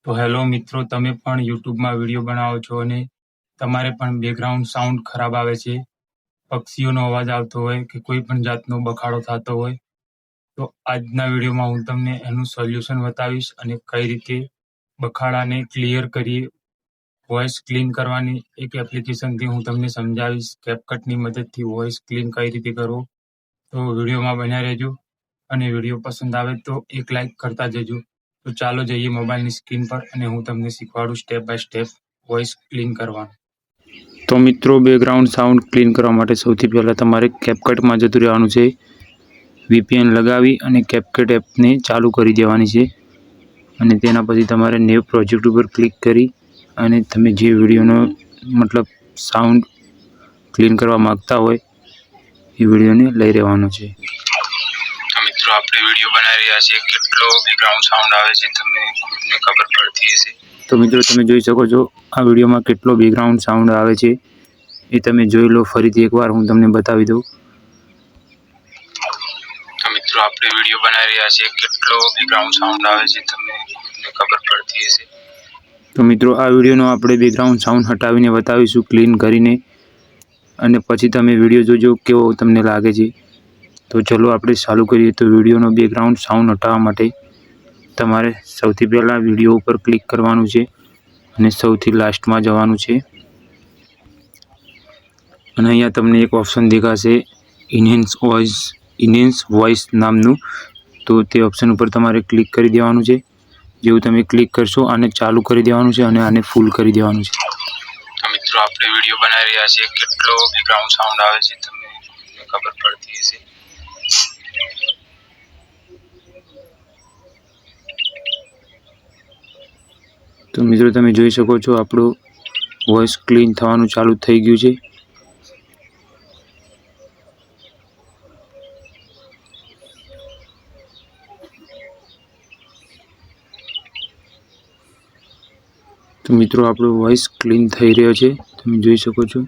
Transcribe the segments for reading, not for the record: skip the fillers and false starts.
તો હેલો મિત્રો, તમે પણ યુટ્યુબમાં વિડીયો બનાવો છો અને તમારે પણ બેકગ્રાઉન્ડ સાઉન્ડ ખરાબ આવે છે, પક્ષીઓનો અવાજ આવતો હોય કે કોઈ પણ જાતનો બખાડો થતો હોય, તો આજના વિડીયોમાં હું તમને એનું સોલ્યુશન બતાવીશ અને કઈ રીતે બખાડાને ક્લિયર કરીએ. વોઇસ ક્લીન કરવાની એક એપ્લિકેશનથી હું તમને સમજાવીશ. કેપકટની મદદથી વોઇસ ક્લીન કઈ રીતે કરવો. તો વિડીયોમાં બન્યા રહેજો અને વિડીયો પસંદ આવે તો એક લાઈક કરતા જજો. તો ચાલો જઈએ મોબાઈલની સ્ક્રીન પર અને હું તમને શીખવાડું step by step voice clean કરવાનું. તો મિત્રો, બેકગ્રાઉન્ડ સાઉન્ડ ક્લીન કરવા માટે સૌથી પહેલાં તમારે કેપકટમાં જતું રહેવાનું છે. VPN લગાવી અને કેપકટ એપને ચાલુ કરી દેવાની છે અને તેના પછી તમારે ન્યૂ પ્રોજેક્ટ ઉપર ક્લિક કરી અને તમે જે વિડીયોનો મતલબ સાઉન્ડ ક્લીન કરવા માગતા હોય એ વિડીયોને લઈ રહેવાનો છે. મિત્રો, આપણે વિડીયો બનાવી રહ્યા છીએ, કેટલો બેકગ્રાઉન્ડ સાઉન્ડ આવે છે તમને ખબર પડતી હશે. તો મિત્રો, તમે જોઈ શકો છો આ વિડીયોમાં કેટલો બેકગ્રાઉન્ડ સાઉન્ડ આવે છે, એ તમે જોઈ લો. ફરીથી એકવાર હું તમને બતાવી દઉં. તો મિત્રો, આપણે વિડીયો બનાવી રહ્યા છીએ, કેટલો બેકગ્રાઉન્ડ સાઉન્ડ આવે છે તમને ખબર પડતી હશે. તો મિત્રો, આ વિડીયોનો આપણે બેકગ્રાઉન્ડ સાઉન્ડ હટાવીને બતાવીશું ક્લીન કરીને, અને પછી તમે વિડીયો જોજો કેવો તમને લાગે છે. તો ચલો આપણે ચાલુ કરીએ. તો વિડીયોનો બેકગ્રાઉન્ડ સાઉન્ડ હટાવવા માટે તમારે સૌથી પહેલાં વિડીયો ઉપર ક્લિક કરવાનું છે અને સૌથી લાસ્ટમાં જવાનું છે અને અહીંયા તમને એક ઓપ્શન દેખાશે ઇન્હેન્સ વોઇસ નામનું. તો તે ઓપ્શન ઉપર તમારે ક્લિક કરી દેવાનું છે. જેવું તમે ક્લિક કરશો આને ચાલુ કરી દેવાનું છે અને આને ફૂલ કરી દેવાનું છે. તો મિત્રો, આપણે વિડીયો બનાવી રહ્યા છીએ, કેટલો બેકગ્રાઉન્ડ સાઉન્ડ આવે છે તમને ખબર પડતી હશે. તો મિત્રો, તમે જોઈ શકો છો આપણું વોઇસ ક્લીન થવાનું ચાલુ થઈ ગયું છે. તો મિત્રો, આપણો વોઇસ ક્લીન થઈ રહ્યો છે, તમે જોઈ શકો છો.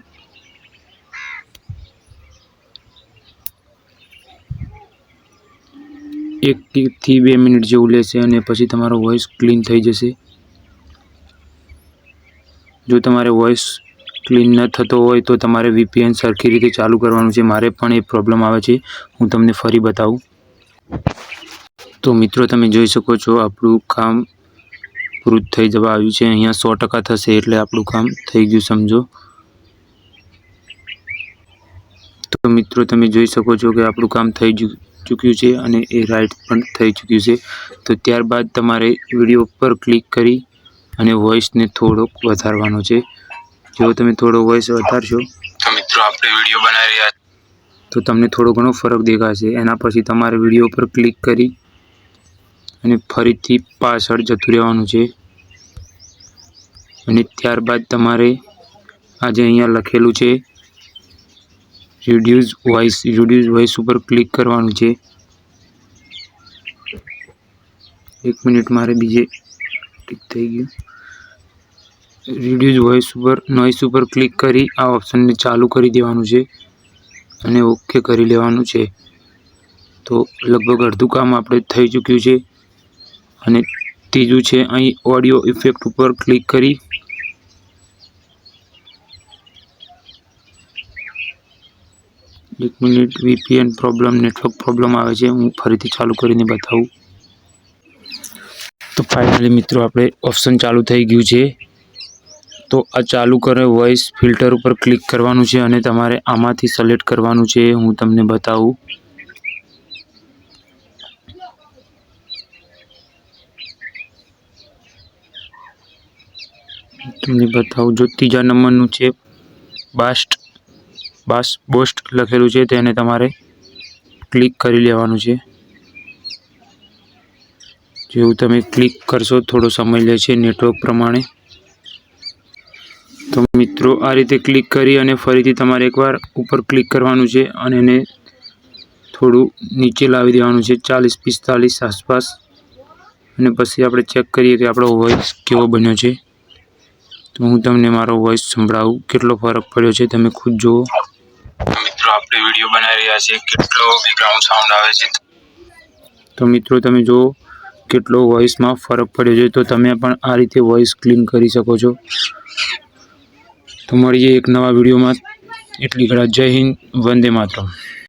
એક થી 2 મિનિટ જેવું લેશે અને પછી તમારો વોઇસ ક્લીન થઈ જશે. જો તમારે વોઇસ ક્લીન ન થતો હોય તો તમારે VPN સરખી રીતે ચાલુ કરવાનું છે. મારે પણ એ પ્રોબ્લેમ આવે છે, હું તમને ફરી બતાવું. તો મિત્રો, તમે જોઈ શકો છો આપણું કામ પૂરું થઈ જવા આવ્યું છે. અહીંયા 100% થશે એટલે આપણું કામ થઈ ગયું સમજો. તો મિત્રો, તમે જોઈ શકો છો કે આપણું કામ થઈ ચૂક્યું છે અને એ રાઈટ પણ થઈ ચૂક્યું છે. તો ત્યારબાદ તમારે વિડીયો પર ક્લિક કરી અને વોઇસને થોડોક વધારવાનો છે. જો તમે થોડો વોઇસ વધારશો તો મિત્રો, આપણે વિડીયો બનાવી રહ્યા તો તમને થોડો ઘણો ફરક દેખાશે. એના પછી તમારે વિડીયો પર ક્લિક કરી અને ફરીથી પાછળ જતું રહેવાનું છે અને ત્યારબાદ તમારે આજે અહીંયા લખેલું છે રિડ્યુસ વોઇસ ઉપર ક્લિક કરવાનું છે. 1 મિનિટ, મારે બીજે ક્લિક થઈ ગયું. રિડ્યુસ નોઇસ ઉપર ક્લિક કરી આ ઓપ્શનને ચાલુ કરી દેવાનું છે અને ઓકે કરી લેવાનું છે. તો લગભગ અડધું કામ આપણે થઈ ચૂક્યું છે અને ત્રીજું છે અહીં ઓડિયો ઇફેક્ટ ઉપર ક્લિક કરી એક minute, VPN problem, network problem આવે છે, હું ફરીથી ચાલુ કરીને બતાવું. તો ફાઇનલી મિત્રો, આપણે ઓપ્શન ચાલુ થઈ ગયું છે. તો આ ચાલુ કરે વોઇસ ફિલ્ટર ઉપર ક્લિક કરવાનું છે અને તમારે આમાંથી સિલેક્ટ કરવાનું છે. હું તમને બતાવું. જો ત્રીજા નંબરનું છે બોસ્ટ લખેલું છે, તેને તમારે ક્લિક કરી લેવાનું છે. જેવું તમે ક્લિક કરશો થોડો સમય લે છે નેટવર્ક પ્રમાણે. તો મિત્રો, આ રીતે ક્લિક કરી અને ફરીથી તમારે એકવાર ઉપર ક્લિક કરવાનું છે અને એને થોડું નીચે લાવી દેવાનું છે 40-45 આસપાસ. અને પછી આપણે ચેક કરીએ કે આપણો વોઇસ કેવો બન્યો છે. તો હું તમને મારો વોઇસ સંભળાવું, કેટલો ફરક પડ્યો છે તમે ખુદ જુઓ. મિત્રો, આપણે વિડીયો બનાવી રહ્યા છીએ, કેટલો બેકગ્રાઉન્ડ સાઉન્ડ આવે છે. તો મિત્રો, તમે જુઓ કેટલો વોઇસમાં ફરક પડ્યો છે. તો તમે પણ આ રીતે વોઇસ ક્લીન કરી શકો છો. તો મળીએ એક નવા વિડીયોમાં. એટલી ઘણા જય હિન્દ, વંદે માતરમ.